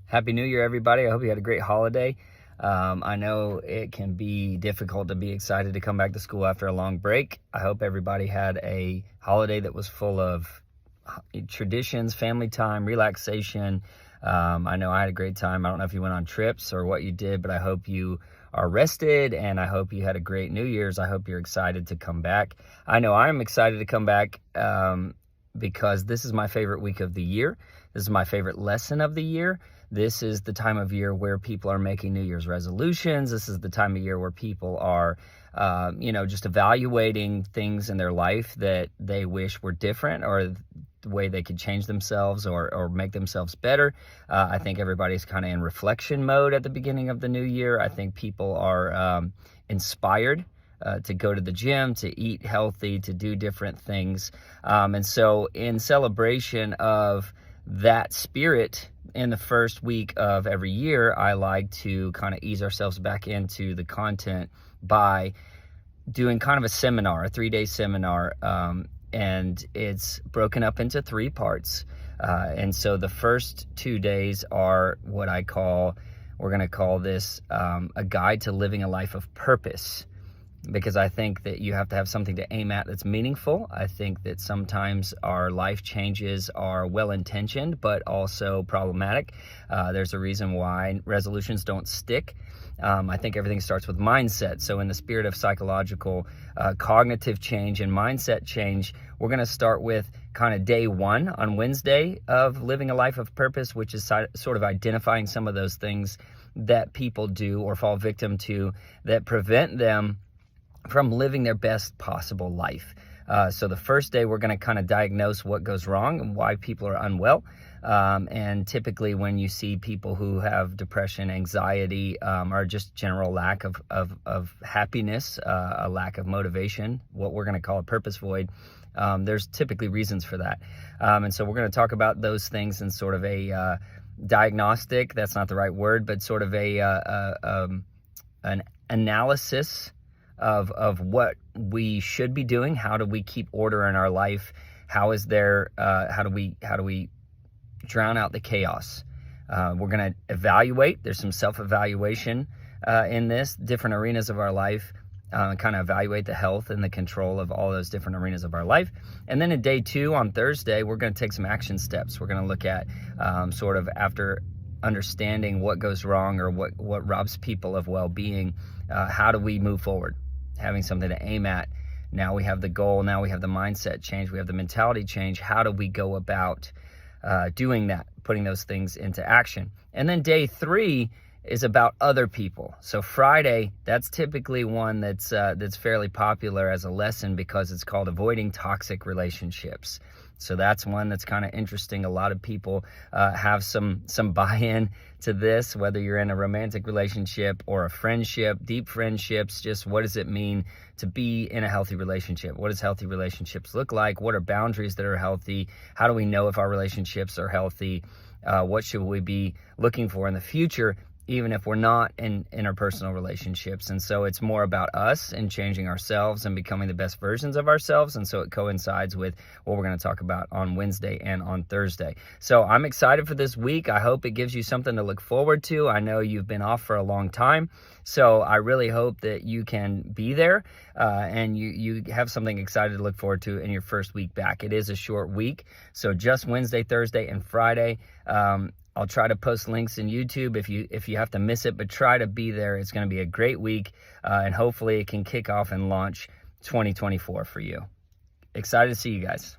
Happy New Year, everybody. I hope you had a great holiday. I know it can be difficult to be excited to come back to school after a long break. I hope everybody had a holiday that was full of traditions, family time, relaxation. I know I had a great time. I don't know if you went on trips or what you did, but I hope you are rested, and I hope you had a great New Year's. I hope you're excited to come back. I know I'm excited to come back because this is my favorite week of the year. This is my favorite lesson of the year. This is the time of year where people are making New Year's resolutions. This is the time of year where people are, just evaluating things in their life that they wish were different, or the way they could change themselves or make themselves better. I think everybody's kind of in reflection mode at the beginning of the new year. I think people are inspired to go to the gym, to eat healthy, to do different things. And so in celebration of that spirit, in the first week of every year, I like to kind of ease ourselves back into the content by doing kind of a seminar, a 3-day seminar, and it's broken up into 3 parts. And so the first 2 days are what we're going to call this a guide to living a life of purpose. Because I think that you have to have something to aim at that's meaningful. I think that sometimes our life changes are well-intentioned, but also problematic. There's a reason why resolutions don't stick. I think everything starts with mindset. So in the spirit of psychological cognitive change and mindset change, we're going to start with kind of day 1 on Wednesday of living a life of purpose, which is sort of identifying some of those things that people do or fall victim to that prevent them from living their best possible life. So the first day, we're going to kind of diagnose what goes wrong and why people are unwell. And typically when you see people who have depression, anxiety, or just general lack of happiness, a lack of motivation, what we're going to call a purpose void, there's typically reasons for that. And so we're going to talk about those things in sort of a diagnostic, that's not the right word, but sort of an analysis of what we should be doing. How do we keep order in our life? How do we drown out the chaos? We're going to evaluate. There's some self-evaluation in this, different arenas of our life, kind of evaluate the health and the control of all those different arenas of our life. And then in day 2 on Thursday, we're going to take some action steps. We're going to look at sort of after understanding what goes wrong or what robs people of well-being, how do we move forward? Having something to aim at. Now we have the goal. Now we have the mindset change. We have the mentality change. How do we go about doing that, putting those things into action? And then day 3 is about other people. So Friday, that's typically one that's fairly popular as a lesson because it's called avoiding toxic relationships. So that's one that's kind of interesting. A lot of people have some buy-in to this, whether you're in a romantic relationship or a friendship, deep friendships. Just what does it mean to be in a healthy relationship? What does healthy relationships look like? What are boundaries that are healthy? How do we know if our relationships are healthy? What should we be looking for in the future, even if we're not in interpersonal relationships? And so it's more about us and changing ourselves and becoming the best versions of ourselves. And so it coincides with what we're going to talk about on Wednesday and on Thursday. So I'm excited for this week. I hope it gives you something to look forward to. I know you've been off for a long time, so I really hope that you can be there and you have something excited to look forward to in your first week back. It is a short week, so just Wednesday, Thursday, and Friday. I'll try to post links in YouTube if you have to miss it, but try to be there. It's going to be a great week, and hopefully it can kick off and launch 2024 for you. Excited to see you guys.